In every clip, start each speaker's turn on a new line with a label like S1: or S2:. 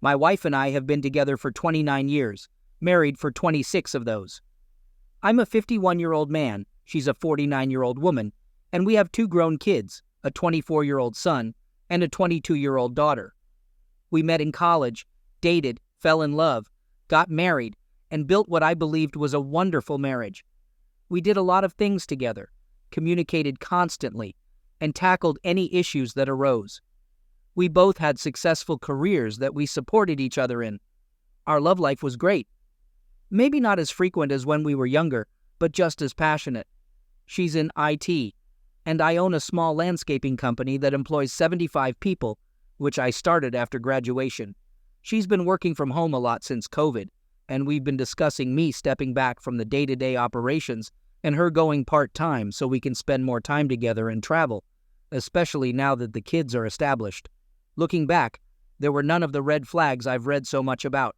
S1: My wife and I have been together for 29 years, married for 26 of those. I'm a 51-year-old man, she's a 49-year-old woman, and we have 2 grown kids, a 24-year-old son and a 22-year-old daughter. We met in college, dated, fell in love, got married, and built what I believed was a wonderful marriage. We did a lot of things together, communicated constantly, and tackled any issues that arose. We both had successful careers that we supported each other in. Our love life was great. Maybe not as frequent as when we were younger, but just as passionate. She's in IT, and I own a small landscaping company that employs 75 people, which I started after graduation. She's been working from home a lot since COVID, and we've been discussing me stepping back from the day-to-day operations and her going part-time so we can spend more time together and travel, especially now that the kids are established. Looking back, there were none of the red flags I've read so much about.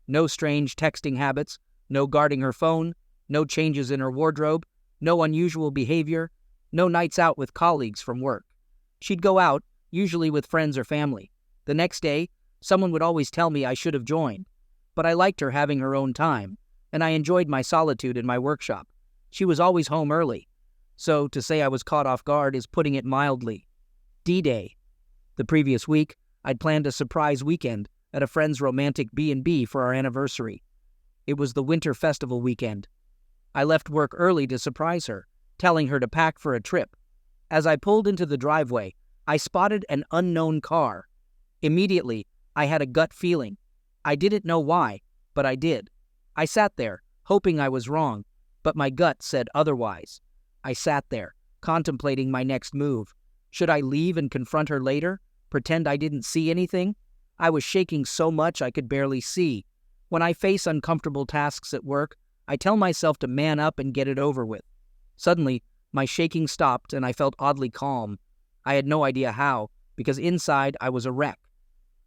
S1: No strange texting habits, no guarding her phone, no changes in her wardrobe, no unusual behavior, no nights out with colleagues from work. She'd go out, usually with friends or family. The next day, someone would always tell me I should have joined. But I liked her having her own time, and I enjoyed my solitude in my workshop. She was always home early. So to say I was caught off guard is putting it mildly. D-Day. The previous week, I'd planned a surprise weekend at a friend's romantic B&B for our anniversary. It was the winter festival weekend. I left work early to surprise her, telling her to pack for a trip. As I pulled into the driveway, I spotted an unknown car. Immediately, I had a gut feeling. I didn't know why, but I did. I sat there, hoping I was wrong, but my gut said otherwise. I sat there, contemplating my next move. Should I leave and confront her later? Pretend I didn't see anything? I was shaking so much I could barely see. When I face uncomfortable tasks at work, I tell myself to man up and get it over with. Suddenly, my shaking stopped and I felt oddly calm. I had no idea how, because inside I was a wreck.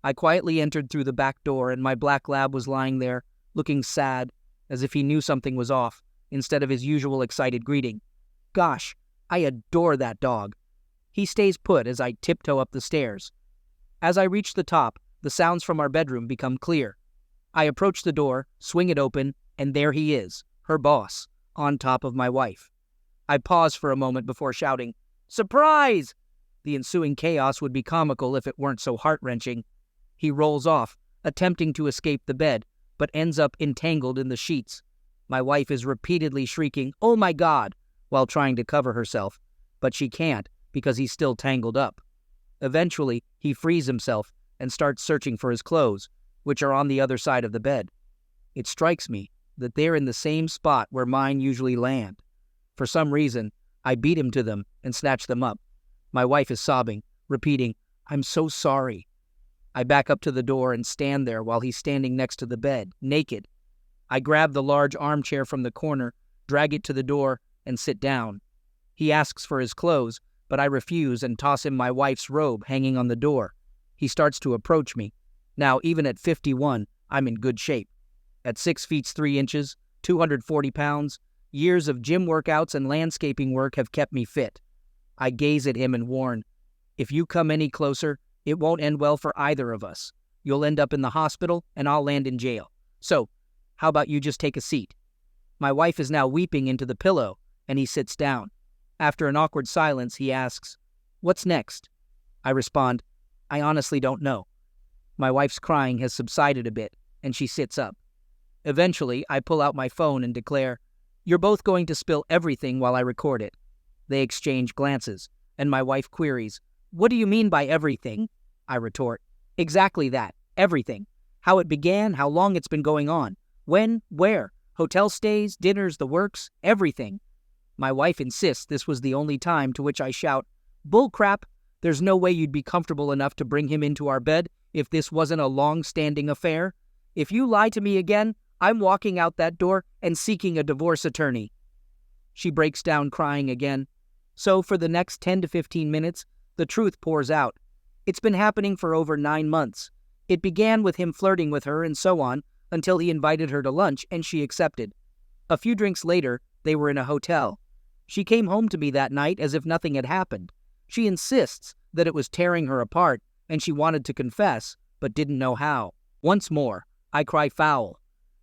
S1: I quietly entered through the back door and my black lab was lying there, looking sad, as if he knew something was off, instead of his usual excited greeting. Gosh, I adore that dog. He stays put as I tiptoe up the stairs. As I reach the top, the sounds from our bedroom become clear. I approach the door, swing it open, and there he is, her boss, on top of my wife. I pause for a moment before shouting, "Surprise!" The ensuing chaos would be comical if it weren't so heart-wrenching. He rolls off, attempting to escape the bed, but ends up entangled in the sheets. My wife is repeatedly shrieking, "Oh my God!" while trying to cover herself, but she can't because he's still tangled up. Eventually, he frees himself and starts searching for his clothes, which are on the other side of the bed. It strikes me that they're in the same spot where mine usually land. For some reason, I beat him to them and snatch them up. My wife is sobbing, repeating, "I'm so sorry." I back up to the door and stand there while he's standing next to the bed, naked. I grab the large armchair from the corner, drag it to the door, and sit down. He asks for his clothes, but I refuse and toss him my wife's robe hanging on the door. He starts to approach me. Now, even at 51, I'm in good shape. At 6 feet 3 inches, 240 pounds, years of gym workouts and landscaping work have kept me fit. I gaze at him and warn, "If you come any closer, it won't end well for either of us. You'll end up in the hospital, and I'll land in jail. So, how about you just take a seat?" My wife is now weeping into the pillow, and he sits down. After an awkward silence, he asks, "What's next?" I respond, "I honestly don't know." My wife's crying has subsided a bit, and she sits up. Eventually, I pull out my phone and declare, "You're both going to spill everything while I record it." They exchange glances, and my wife queries, "What do you mean by everything?" I retort, "Exactly that, everything. How it began, how long it's been going on, when, where, hotel stays, dinners, the works, everything." My wife insists this was the only time, to which I shout, "Bullcrap! There's no way you'd be comfortable enough to bring him into our bed if this wasn't a long-standing affair. If you lie to me again, I'm walking out that door and seeking a divorce attorney." She breaks down crying again. So for the next 10 to 15 minutes, the truth pours out. It's been happening for over 9 months. It began with him flirting with her and so on, until he invited her to lunch and she accepted. A few drinks later, they were in a hotel. She came home to me that night as if nothing had happened. She insists that it was tearing her apart and she wanted to confess, but didn't know how. Once more, I cry foul.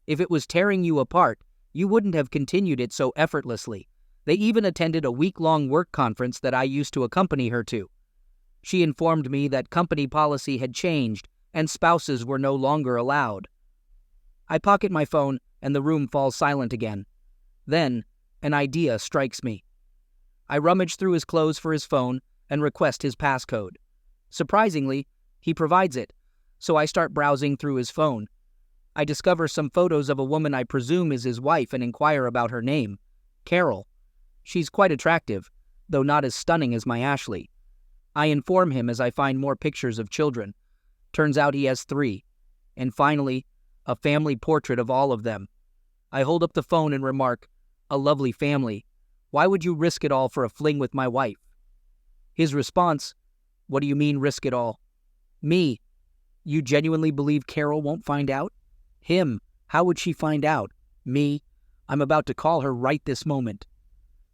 S1: If it was tearing you apart, you wouldn't have continued it so effortlessly. They even attended a week-long work conference that I used to accompany her to. She informed me that company policy had changed and spouses were no longer allowed. I pocket my phone and the room falls silent again. Then, an idea strikes me. I rummage through his clothes for his phone and request his passcode. Surprisingly, he provides it, so I start browsing through his phone. I discover some photos of a woman I presume is his wife and inquire about her name, Carol. She's quite attractive, though not as stunning as my Ashley. I inform him as I find more pictures of children. Turns out he has 3. And finally, a family portrait of all of them. I hold up the phone and remark, "A lovely family. Why would you risk it all for a fling with my wife?" His response, "What do you mean risk it all?" Me, "You genuinely believe Carol won't find out?" Him, "How would she find out?" Me, "I'm about to call her right this moment."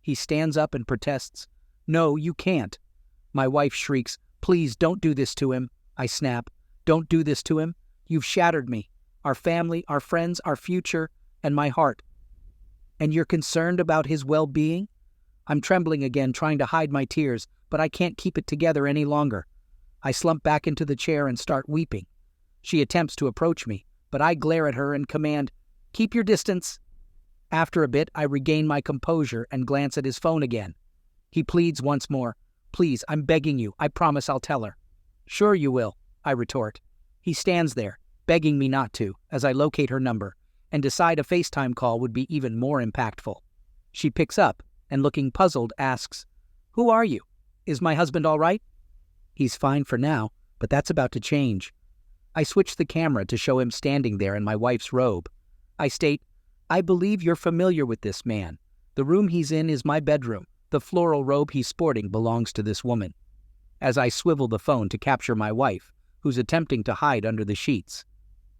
S1: He stands up and protests, "No, you can't." My wife shrieks, "Please don't do this to him." I snap, "Don't do this to him. You've shattered me, our family, our friends, our future, and my heart. And you're concerned about his well-being?" I'm trembling again, trying to hide my tears, but I can't keep it together any longer. I slump back into the chair and start weeping. She attempts to approach me, but I glare at her and command, "Keep your distance." After a bit, I regain my composure and glance at his phone again. He pleads once more, "Please, I'm begging you. I promise I'll tell her." "Sure you will," I retort. He stands there, begging me not to, as I locate her number, and decide a FaceTime call would be even more impactful. She picks up, and looking puzzled, asks, "Who are you? Is my husband all right?" He's fine for now, but that's about to change. I switch the camera to show him standing there in my wife's robe. I state, "I believe you're familiar with this man. The room he's in is my bedroom. The floral robe he's sporting belongs to this woman." As I swivel the phone to capture my wife, who's attempting to hide under the sheets.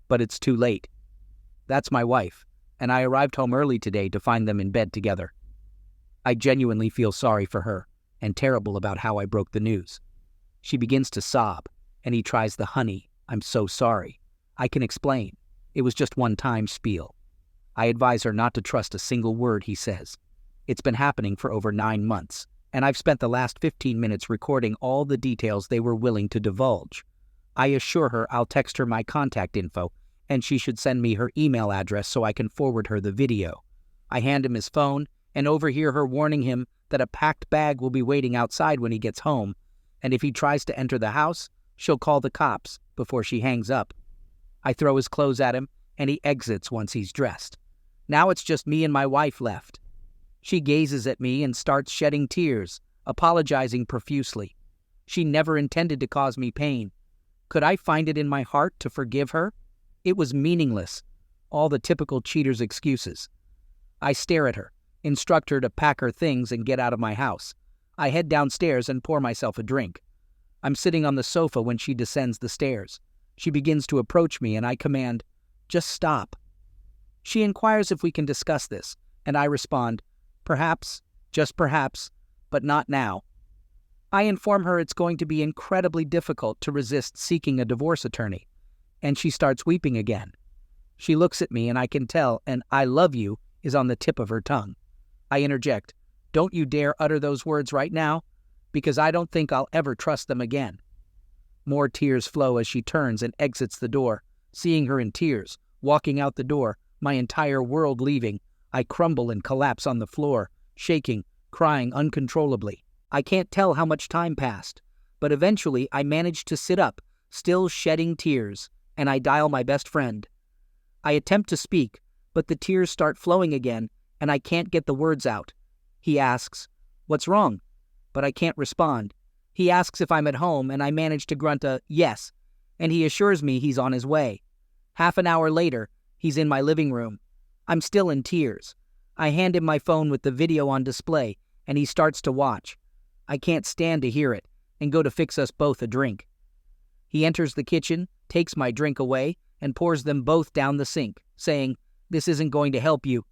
S1: But it's too late. That's my wife, and I arrived home early today to find them in bed together. I genuinely feel sorry for her, and terrible about how I broke the news. She begins to sob, and he tries the "honey, I'm so sorry. I can explain. It was just one time" spiel. I advise her not to trust a single word he says. It's been happening for over 9 months, and I've spent the last 15 minutes recording all the details they were willing to divulge. I assure her I'll text her my contact info, and she should send me her email address so I can forward her the video. I hand him his phone and overhear her warning him that a packed bag will be waiting outside when he gets home, and if he tries to enter the house, she'll call the cops before she hangs up. I throw his clothes at him, and he exits once he's dressed. Now it's just me and my wife left. She gazes at me and starts shedding tears, apologizing profusely. She never intended to cause me pain. Could I find it in my heart to forgive her? It was meaningless. All the typical cheater's excuses. I stare at her, instruct her to pack her things and get out of my house. I head downstairs and pour myself a drink. I'm sitting on the sofa when she descends the stairs. She begins to approach me and I command, "Just stop." She inquires if we can discuss this, and I respond, "Perhaps, just perhaps, but not now." I inform her it's going to be incredibly difficult to resist seeking a divorce attorney, and she starts weeping again. She looks at me and I can tell an "I love you" is on the tip of her tongue. I interject, "Don't you dare utter those words right now, because I don't think I'll ever trust them again." More tears flow as she turns and exits the door. Seeing her in tears, walking out the door, my entire world leaving, I crumble and collapse on the floor, shaking, crying uncontrollably. I can't tell how much time passed, but eventually I manage to sit up, still shedding tears, and I dial my best friend. I attempt to speak, but the tears start flowing again, and I can't get the words out. He asks, "What's wrong?" But I can't respond. He asks if I'm at home, and I manage to grunt a "yes," and he assures me he's on his way. Half an hour later, he's in my living room. I'm still in tears. I hand him my phone with the video on display, and he starts to watch. I can't stand to hear it, and go to fix us both a drink. He enters the kitchen, takes my drink away, and pours them both down the sink, saying, "This isn't going to help you."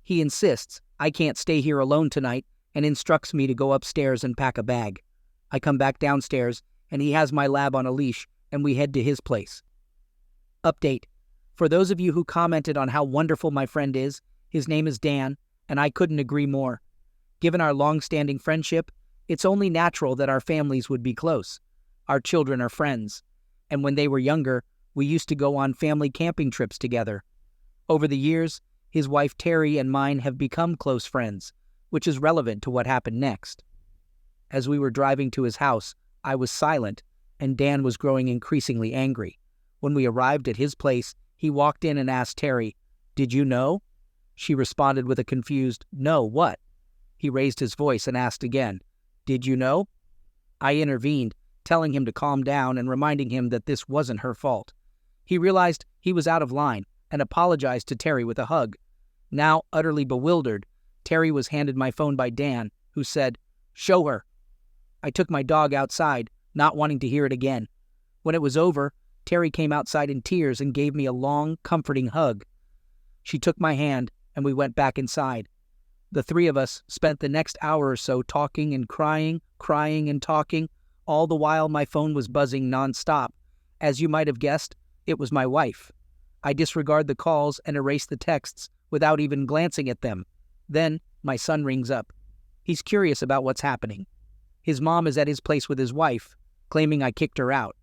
S1: He insists I can't stay here alone tonight, and instructs me to go upstairs and pack a bag. I come back downstairs, and he has my lab on a leash, and we head to his place. Update. For those of you who commented on how wonderful my friend is, his name is Dan, and I couldn't agree more. Given our long-standing friendship, it's only natural that our families would be close. Our children are friends, and when they were younger, we used to go on family camping trips together. Over the years, his wife Terry and mine have become close friends, which is relevant to what happened next. As we were driving to his house, I was silent, and Dan was growing increasingly angry. When we arrived at his place, he walked in and asked Terry, "Did you know?" She responded with a confused, "No, what?" He raised his voice and asked again, "Did you know?" I intervened, telling him to calm down and reminding him that this wasn't her fault. He realized he was out of line and apologized to Terry with a hug. Now, utterly bewildered, Terry was handed my phone by Dan, who said, "Show her." I took my dog outside, not wanting to hear it again. When it was over, Terry came outside in tears and gave me a long, comforting hug. She took my hand, and we went back inside. The three of us spent the next hour or so talking and crying and talking, all the while my phone was buzzing nonstop. As you might have guessed, it was my wife. I disregard the calls and erase the texts without even glancing at them. Then, my son rings up. He's curious about what's happening. His mom is at his place with his wife, claiming I kicked her out.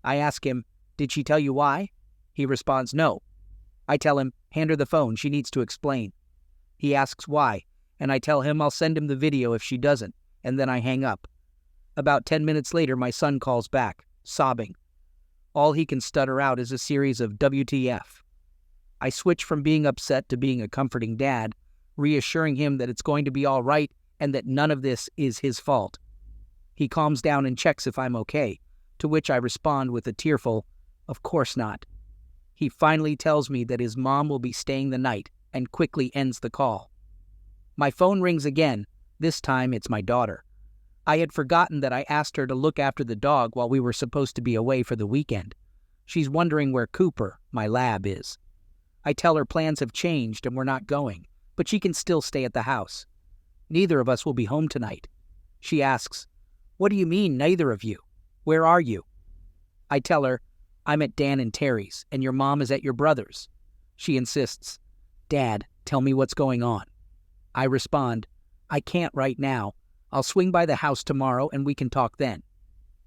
S1: I ask him, "Did she tell you why?" He responds, "No." I tell him, "Hand her the phone, she needs to explain." He asks why, and I tell him I'll send him the video if she doesn't, and then I hang up. About 10 minutes later, my son calls back, sobbing. All he can stutter out is a series of WTF. I switch from being upset to being a comforting dad, reassuring him that it's going to be all right and that none of this is his fault. He calms down and checks if I'm okay, to which I respond with a tearful, "Of course not." He finally tells me that his mom will be staying the night and quickly ends the call. My phone rings again. This time it's my daughter. I had forgotten that I asked her to look after the dog while we were supposed to be away for the weekend. She's wondering where Cooper, my lab, is. I tell her plans have changed and we're not going, but she can still stay at the house. Neither of us will be home tonight. She asks, "What do you mean, neither of you? Where are you?" I tell her, "I'm at Dan and Terry's, and your mom is at your brother's." She insists, "Dad, tell me what's going on." I respond, "I can't right now. I'll swing by the house tomorrow and we can talk then."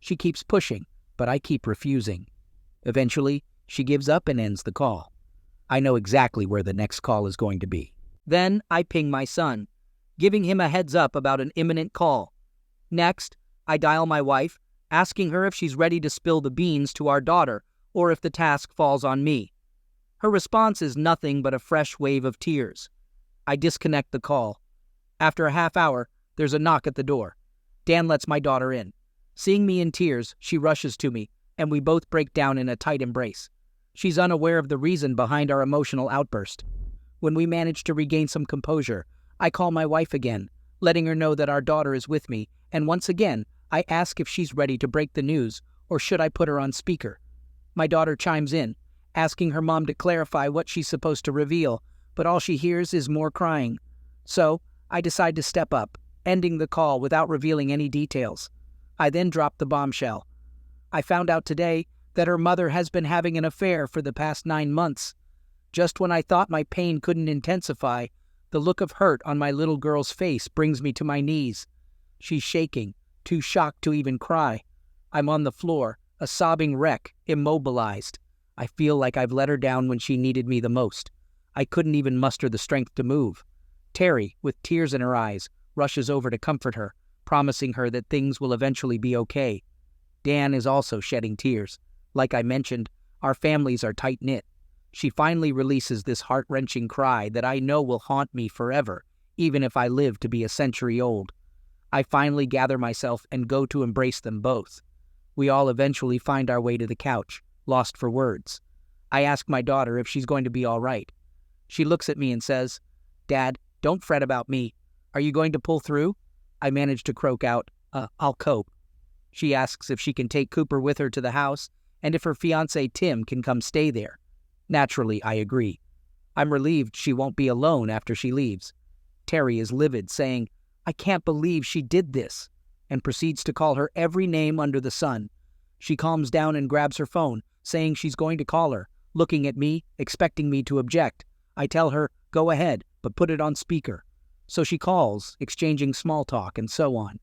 S1: She keeps pushing, but I keep refusing. Eventually, she gives up and ends the call. I know exactly where the next call is going to be. Then I ping my son, giving him a heads up about an imminent call. Next, I dial my wife, asking her if she's ready to spill the beans to our daughter or if the task falls on me. Her response is nothing but a fresh wave of tears. I disconnect the call. After a half hour, there's a knock at the door. Dan lets my daughter in. Seeing me in tears, she rushes to me, and we both break down in a tight embrace. She's unaware of the reason behind our emotional outburst. When we manage to regain some composure, I call my wife again, letting her know that our daughter is with me, and once again, I ask if she's ready to break the news, or should I put her on speaker. My daughter chimes in, asking her mom to clarify what she's supposed to reveal, but all she hears is more crying. So, I decide to step up, ending the call without revealing any details. I then drop the bombshell. I found out today that her mother has been having an affair for the past 9 months. Just when I thought my pain couldn't intensify, the look of hurt on my little girl's face brings me to my knees. She's shaking, too shocked to even cry. I'm on the floor, a sobbing wreck, immobilized. I feel like I've let her down when she needed me the most. I couldn't even muster the strength to move. Terry, with tears in her eyes, rushes over to comfort her, promising her that things will eventually be okay. Dan is also shedding tears. Like I mentioned, our families are tight-knit. She finally releases this heart-wrenching cry that I know will haunt me forever, even if I live to be a century old. I finally gather myself and go to embrace them both. We all eventually find our way to the couch, lost for words. I ask my daughter if she's going to be all right. She looks at me and says, "Dad, don't fret about me. Are you going to pull through?" I manage to croak out, "I'll cope." She asks if she can take Cooper with her to the house and if her fiancé Tim can come stay there. Naturally, I agree. I'm relieved she won't be alone after she leaves. Terry is livid, saying, "I can't believe she did this," and proceeds to call her every name under the sun. She calms down and grabs her phone, saying she's going to call her, looking at me, expecting me to object. I tell her, go ahead, but put it on speaker. So she calls, exchanging small talk and so on.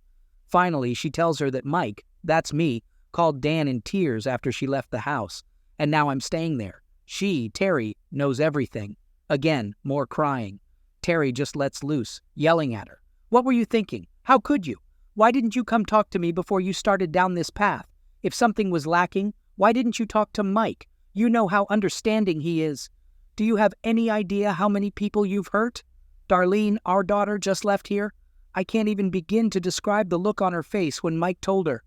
S1: Finally, she tells her that Mike, that's me, called Dan in tears after she left the house, and now I'm staying there. She, Terry, knows everything. Again, more crying. Terry just lets loose, yelling at her. What were you thinking? How could you? Why didn't you come talk to me before you started down this path? If something was lacking, why didn't you talk to Mike? You know how understanding he is. Do you have any idea how many people you've hurt? Darlene, our daughter, just left here. I can't even begin to describe the look on her face when Mike told her,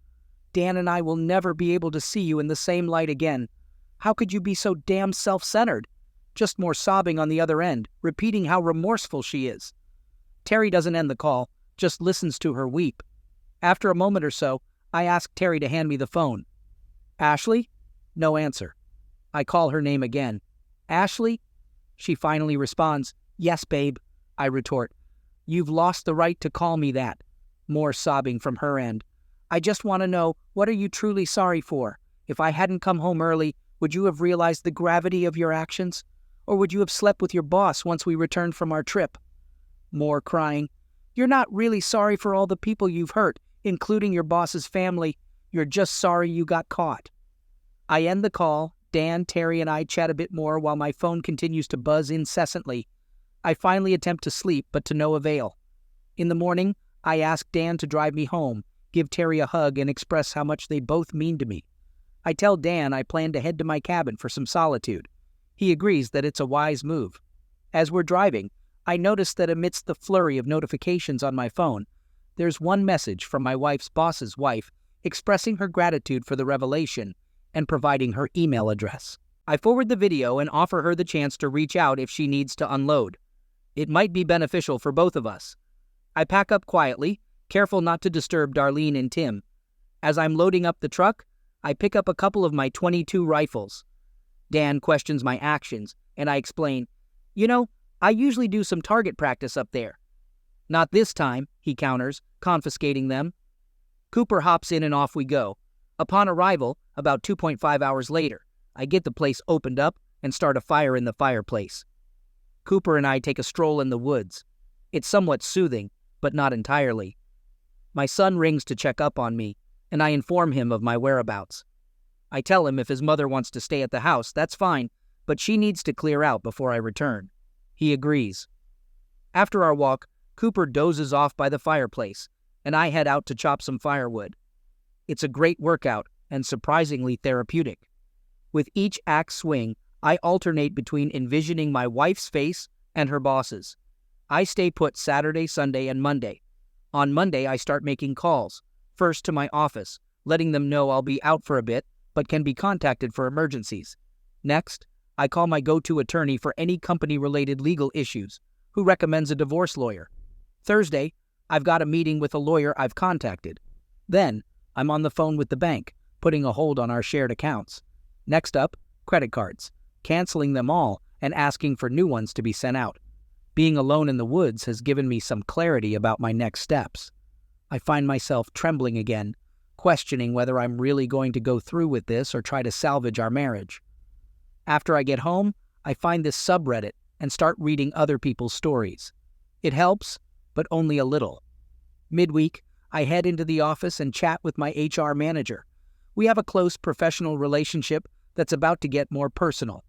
S1: Dan and I will never be able to see you in the same light again. How could you be so damn self-centered? Just more sobbing on the other end, repeating how remorseful she is. Terry doesn't end the call, just listens to her weep. After a moment or so, I ask Terry to hand me the phone. Ashley? No answer. I call her name again. Ashley? She finally responds, Yes, babe. I retort, You've lost the right to call me that. More sobbing from her end. I just want to know, what are you truly sorry for? If I hadn't come home early, would you have realized the gravity of your actions? Or would you have slept with your boss once we returned from our trip? More crying. You're not really sorry for all the people you've hurt, including your boss's family. You're just sorry you got caught. I end the call. Dan, Terry, and I chat a bit more while my phone continues to buzz incessantly. I finally attempt to sleep, but to no avail. In the morning, I ask Dan to drive me home, give Terry a hug, and express how much they both mean to me. I tell Dan I plan to head to my cabin for some solitude. He agrees that it's a wise move. As we're driving, I notice that amidst the flurry of notifications on my phone, there's one message from my wife's boss's wife expressing her gratitude for the revelation and providing her email address. I forward the video and offer her the chance to reach out if she needs to unload. It might be beneficial for both of us. I pack up quietly, careful not to disturb Darlene and Tim. As I'm loading up the truck, I pick up a couple of my .22 rifles. Dan questions my actions, and I explain, I usually do some target practice up there. Not this time, he counters, confiscating them. Cooper hops in and off we go. Upon arrival, about 2.5 hours later, I get the place opened up and start a fire in the fireplace. Cooper and I take a stroll in the woods. It's somewhat soothing, but not entirely. My son rings to check up on me, and I inform him of my whereabouts. I tell him if his mother wants to stay at the house, that's fine, but she needs to clear out before I return. He agrees. After our walk, Cooper dozes off by the fireplace, and I head out to chop some firewood. It's a great workout and surprisingly therapeutic. With each axe swing, I alternate between envisioning my wife's face and her boss's. I stay put Saturday, Sunday, and Monday. On Monday, I start making calls, first to my office, letting them know I'll be out for a bit, but can be contacted for emergencies. Next, I call my go-to attorney for any company-related legal issues, who recommends a divorce lawyer. Thursday, I've got a meeting with a lawyer I've contacted. Then, I'm on the phone with the bank, putting a hold on our shared accounts. Next up, credit cards, canceling them all and asking for new ones to be sent out. Being alone in the woods has given me some clarity about my next steps. I find myself trembling again, questioning whether I'm really going to go through with this or try to salvage our marriage. After I get home, I find this subreddit and start reading other people's stories. It helps, but only a little. Midweek, I head into the office and chat with my HR manager. We have a close professional relationship that's about to get more personal.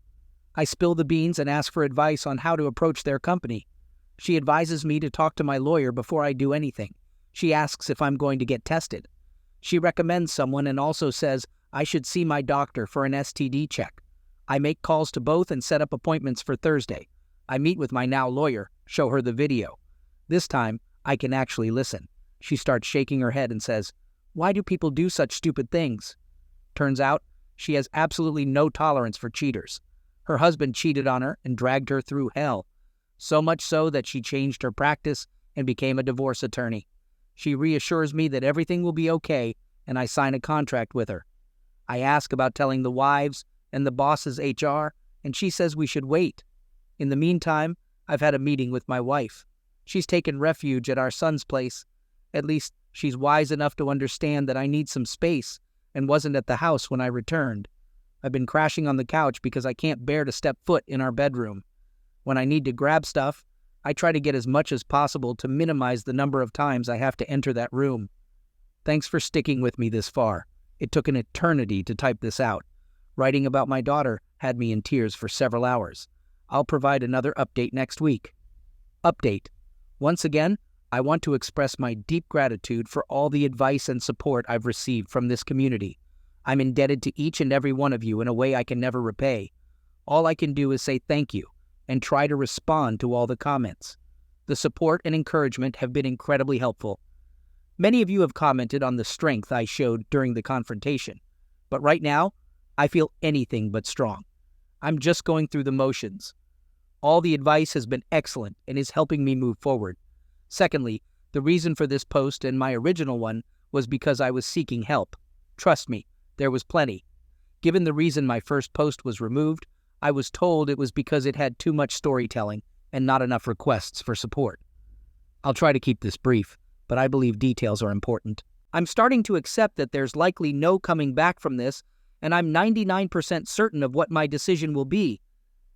S1: I spill the beans and ask for advice on how to approach their company. She advises me to talk to my lawyer before I do anything. She asks if I'm going to get tested. She recommends someone and also says I should see my doctor for an STD check. I make calls to both and set up appointments for Thursday. I meet with my now lawyer, show her the video. This time, I can actually listen. She starts shaking her head and says, "Why do people do such stupid things?" Turns out, she has absolutely no tolerance for cheaters. Her husband cheated on her and dragged her through hell, so much so that she changed her practice and became a divorce attorney. She reassures me that everything will be okay, and I sign a contract with her. I ask about telling the wives and the boss's HR, and she says we should wait. In the meantime, I've had a meeting with my wife. She's taken refuge at our son's place. At least, she's wise enough to understand that I need some space and wasn't at the house when I returned. I've been crashing on the couch because I can't bear to step foot in our bedroom. When I need to grab stuff, I try to get as much as possible to minimize the number of times I have to enter that room. Thanks for sticking with me this far. It took an eternity to type this out. Writing about my daughter had me in tears for several hours. I'll provide another update next week. Update. Once again, I want to express my deep gratitude for all the advice and support I've received from this community. I'm indebted to each and every one of you in a way I can never repay. All I can do is say thank you and try to respond to all the comments. The support and encouragement have been incredibly helpful. Many of you have commented on the strength I showed during the confrontation, but right now, I feel anything but strong. I'm just going through the motions. All the advice has been excellent and is helping me move forward. Secondly, the reason for this post and my original one was because I was seeking help. Trust me, there was plenty. Given the reason my first post was removed, I was told it was because it had too much storytelling and not enough requests for support. I'll try to keep this brief, but I believe details are important. I'm starting to accept that there's likely no coming back from this, and I'm 99% certain of what my decision will be.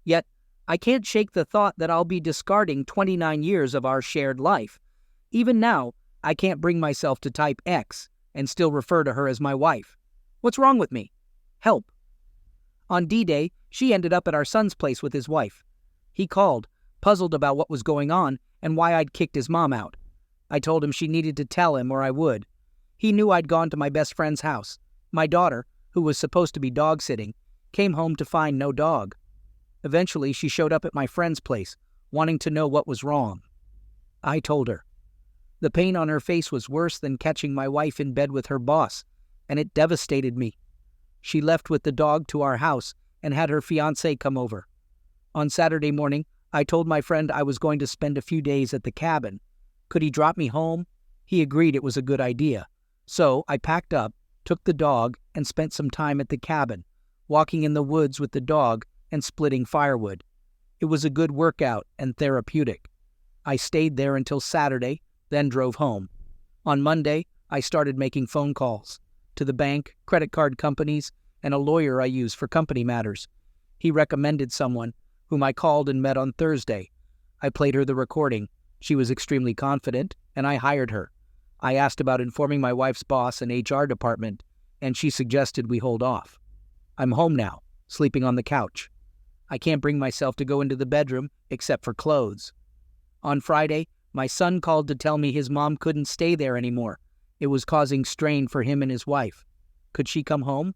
S1: Yet, I can't shake the thought that I'll be discarding 29 years of our shared life. Even now, I can't bring myself to type X and still refer to her as my wife. What's wrong with me? Help. On D-Day, she ended up at our son's place with his wife. He called, puzzled about what was going on and why I'd kicked his mom out. I told him she needed to tell him or I would. He knew I'd gone to my best friend's house. My daughter, who was supposed to be dog-sitting, came home to find no dog. Eventually, she showed up at my friend's place, wanting to know what was wrong. I told her. The pain on her face was worse than catching my wife in bed with her boss, and it devastated me. She left with the dog to our house and had her fiancé come over. On Saturday morning, I told my friend I was going to spend a few days at the cabin. Could he drop me home? He agreed it was a good idea. So I packed up, took the dog, and spent some time at the cabin, walking in the woods with the dog and splitting firewood. It was a good workout and therapeutic. I stayed there until Saturday, then drove home. On Monday, I started making phone calls to the bank, credit card companies, and a lawyer I use for company matters. He recommended someone, whom I called and met on Thursday. I played her the recording. She was extremely confident, and I hired her. I asked about informing my wife's boss and HR department, and she suggested we hold off. I'm home now, sleeping on the couch. I can't bring myself to go into the bedroom except for clothes. On Friday, my son called to tell me his mom couldn't stay there anymore. It was causing strain for him and his wife. Could she come home?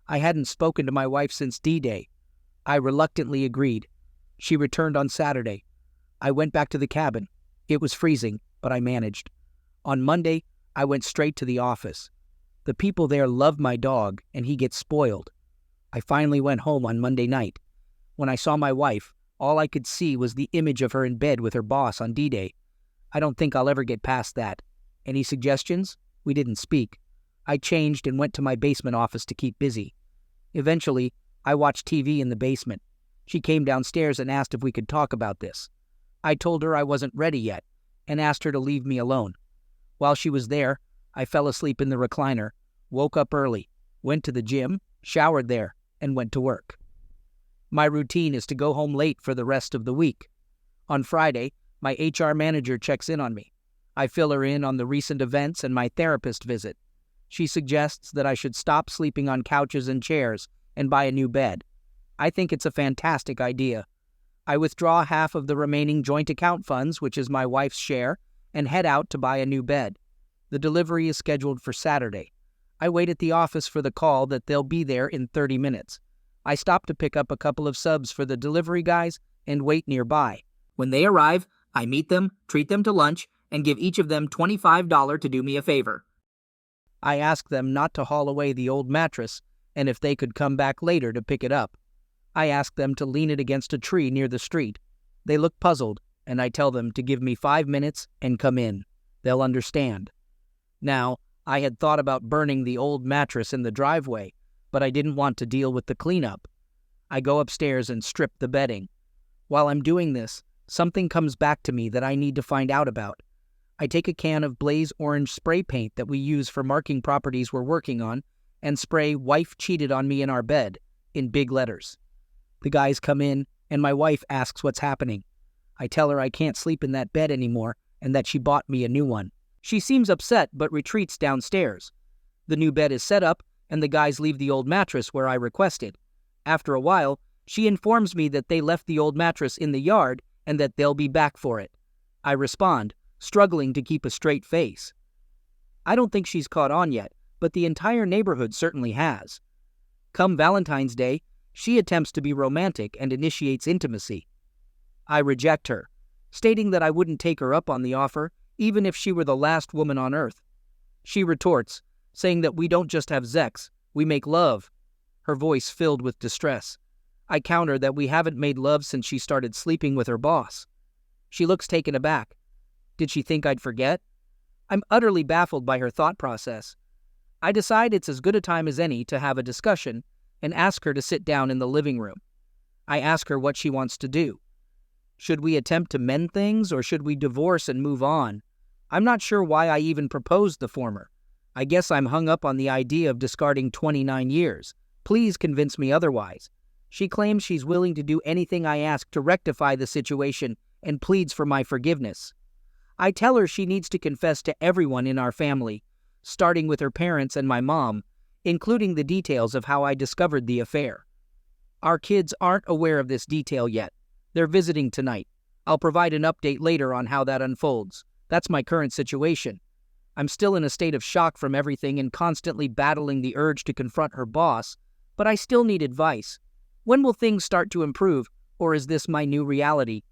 S1: I hadn't spoken to my wife since D-Day. I reluctantly agreed. She returned on Saturday. I went back to the cabin. It was freezing, but I managed. On Monday, I went straight to the office. The people there love my dog, and he gets spoiled. I finally went home on Monday night. When I saw my wife, all I could see was the image of her in bed with her boss on D-Day. I don't think I'll ever get past that. Any suggestions? We didn't speak. I changed and went to my basement office to keep busy. Eventually, I watched TV in the basement. She came downstairs and asked if we could talk about this. I told her I wasn't ready yet and asked her to leave me alone. While she was there, I fell asleep in the recliner, woke up early, went to the gym, showered there, and went to work. My routine is to go home late for the rest of the week. On Friday, my HR manager checks in on me. I fill her in on the recent events and my therapist visit. She suggests that I should stop sleeping on couches and chairs and buy a new bed. I think it's a fantastic idea. I withdraw half of the remaining joint account funds, which is my wife's share, and head out to buy a new bed. The delivery is scheduled for Saturday. I wait at the office for the call that they'll be there in 30 minutes. I stop to pick up a couple of subs for the delivery guys and wait nearby. When they arrive, I meet them, treat them to lunch, and give each of them $25 to do me a favor. I ask them not to haul away the old mattress, and if they could come back later to pick it up. I ask them to lean it against a tree near the street. They look puzzled, and I tell them to give me 5 minutes and come in. They'll understand. Now, I had thought about burning the old mattress in the driveway, but I didn't want to deal with the cleanup. I go upstairs and strip the bedding. While I'm doing this, something comes back to me that I need to find out about. I take a can of Blaze Orange spray paint that we use for marking properties we're working on and spray "Wife cheated on me in our bed" in big letters. The guys come in, and my wife asks what's happening. I tell her I can't sleep in that bed anymore and that she bought me a new one. She seems upset but retreats downstairs. The new bed is set up, and the guys leave the old mattress where I requested. After a while, she informs me that they left the old mattress in the yard and that they'll be back for it. I respond, struggling to keep a straight face. I don't think she's caught on yet, but the entire neighborhood certainly has. Come Valentine's Day, she attempts to be romantic and initiates intimacy. I reject her, stating that I wouldn't take her up on the offer, even if she were the last woman on earth. She retorts, saying that we don't just have sex, we make love, her voice filled with distress. I counter that we haven't made love since she started sleeping with her boss. She looks taken aback. Did she think I'd forget? I'm utterly baffled by her thought process. I decide it's as good a time as any to have a discussion and ask her to sit down in the living room. I ask her what she wants to do. Should we attempt to mend things or should we divorce and move on? I'm not sure why I even proposed the former. I guess I'm hung up on the idea of discarding 29 years. Please convince me otherwise. She claims she's willing to do anything I ask to rectify the situation and pleads for my forgiveness. I tell her she needs to confess to everyone in our family, starting with her parents and my mom, including the details of how I discovered the affair. Our kids aren't aware of this detail yet. They're visiting tonight. I'll provide an update later on how that unfolds. That's my current situation. I'm still in a state of shock from everything and constantly battling the urge to confront her boss, but I still need advice. When will things start to improve, or is this my new reality?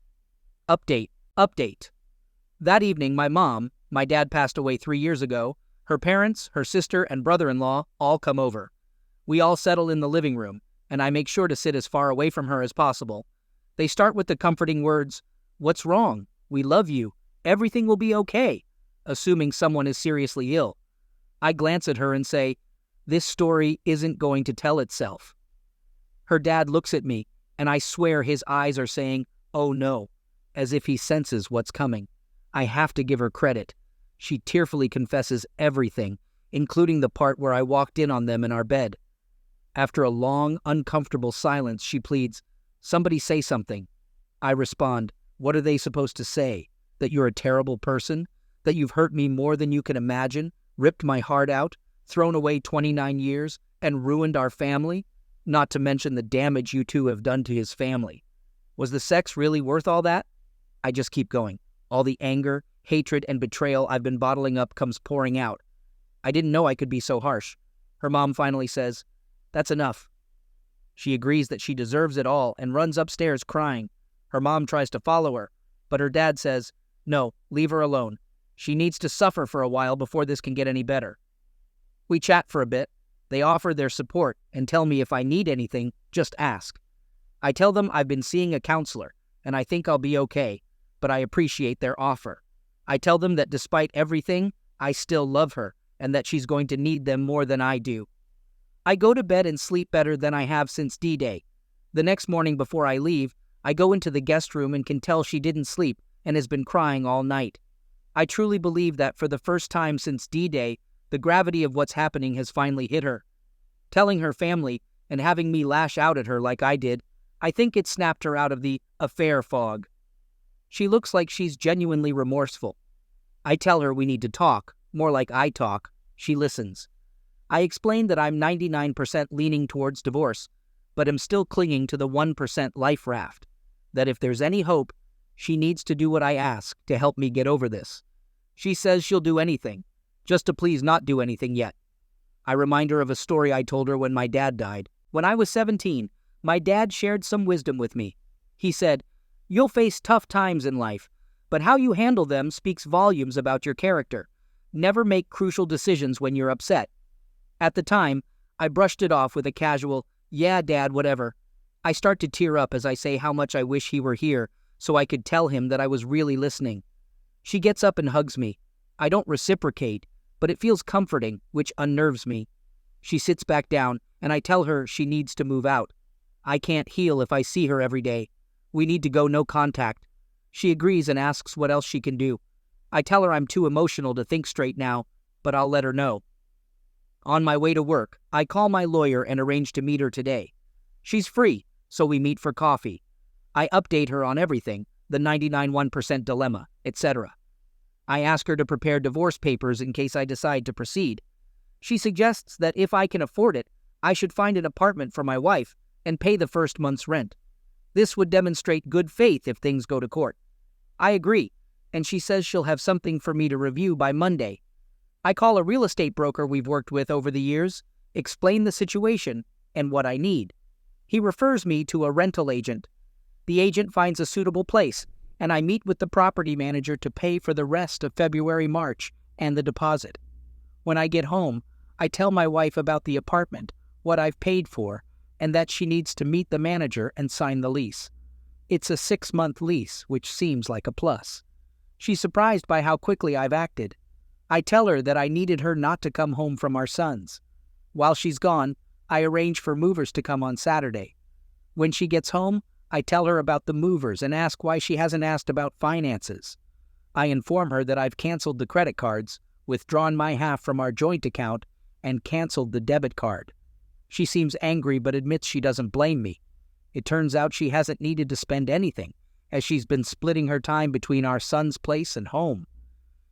S1: Update. That evening, my dad passed away 3 years ago, her parents, her sister, and brother-in-law all come over. We all settle in the living room, and I make sure to sit as far away from her as possible. They start with the comforting words, "What's wrong? We love you. Everything will be okay," assuming someone is seriously ill. I glance at her and say, "This story isn't going to tell itself." Her dad looks at me, and I swear his eyes are saying, "Oh no," as if he senses what's coming. I have to give her credit. She tearfully confesses everything, including the part where I walked in on them in our bed. After a long, uncomfortable silence, she pleads, "Somebody say something." I respond, "What are they supposed to say? That you're a terrible person? That you've hurt me more than you can imagine, ripped my heart out, thrown away 29 years, and ruined our family? Not to mention the damage you two have done to his family. Was the sex really worth all that?" I just keep going. All the anger, hatred, and betrayal I've been bottling up comes pouring out. I didn't know I could be so harsh. Her mom finally says, "That's enough." She agrees that she deserves it all and runs upstairs crying. Her mom tries to follow her, but her dad says, "No, leave her alone. She needs to suffer for a while before this can get any better." We chat for a bit. They offer their support and tell me if I need anything, just ask. I tell them I've been seeing a counselor, and I think I'll be okay, but I appreciate their offer. I tell them that despite everything, I still love her, and that she's going to need them more than I do. I go to bed and sleep better than I have since D-Day. The next morning before I leave, I go into the guest room and can tell she didn't sleep and has been crying all night. I truly believe that for the first time since D-Day, the gravity of what's happening has finally hit her. Telling her family and having me lash out at her like I did, I think it snapped her out of the affair fog. She looks like she's genuinely remorseful. I tell her we need to talk, more like I talk. She listens. I explain that I'm 99% leaning towards divorce, but am still clinging to the 1% life raft. That if there's any hope, she needs to do what I ask to help me get over this. She says she'll do anything, just to please not do anything yet. I remind her of a story I told her when my dad died. When I was 17, my dad shared some wisdom with me. He said, "You'll face tough times in life, but how you handle them speaks volumes about your character. Never make crucial decisions when you're upset." At the time, I brushed it off with a casual, "Yeah, Dad, whatever." I start to tear up as I say how much I wish he were here so I could tell him that I was really listening. She gets up and hugs me. I don't reciprocate, but it feels comforting, which unnerves me. She sits back down, and I tell her she needs to move out. I can't heal if I see her every day. We need to go no contact. She agrees and asks what else she can do. I tell her I'm too emotional to think straight now, but I'll let her know. On my way to work, I call my lawyer and arrange to meet her today. She's free, so we meet for coffee. I update her on everything, the 99.1% dilemma, etc. I ask her to prepare divorce papers in case I decide to proceed. She suggests that if I can afford it, I should find an apartment for my wife and pay the first month's rent. This would demonstrate good faith if things go to court. I agree, and she says she'll have something for me to review by Monday. I call a real estate broker we've worked with over the years, explain the situation and what I need. He refers me to a rental agent. The agent finds a suitable place, and I meet with the property manager to pay for the rest of February, March, and the deposit. When I get home, I tell my wife about the apartment, what I've paid for, and that she needs to meet the manager and sign the lease. It's a 6-month lease, which seems like a plus. She's surprised by how quickly I've acted. I tell her that I needed her not to come home from our sons. While she's gone, I arrange for movers to come on Saturday. When she gets home, I tell her about the movers and ask why she hasn't asked about finances. I inform her that I've canceled the credit cards, withdrawn my half from our joint account, and canceled the debit card. She seems angry but admits she doesn't blame me. It turns out she hasn't needed to spend anything, as she's been splitting her time between our son's place and home.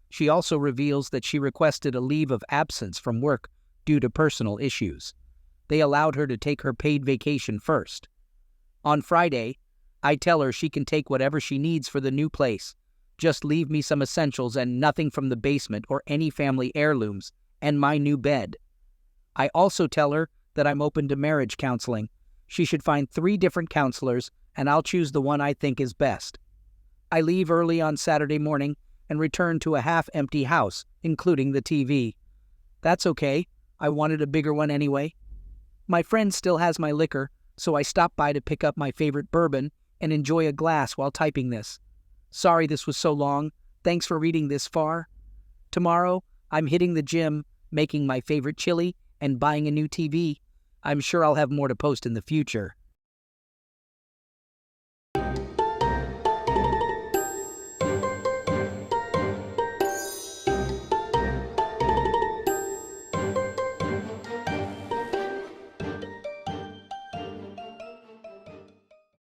S1: She also reveals that she requested a leave of absence from work due to personal issues. They allowed her to take her paid vacation first. On Friday, I tell her she can take whatever she needs for the new place. Just leave me some essentials and nothing from the basement or any family heirlooms, and my new bed. I also tell her that I'm open to marriage counseling. She should find 3 different counselors, and I'll choose the one I think is best. I leave early on Saturday morning and return to a half-empty house, including the TV. That's okay. I wanted a bigger one anyway. My friend still has my liquor, so I stop by to pick up my favorite bourbon and enjoy a glass while typing this. Sorry this was so long. Thanks for reading this far. Tomorrow, I'm hitting the gym, making my favorite chili, and buying a new TV. I'm sure I'll have more to post in the future.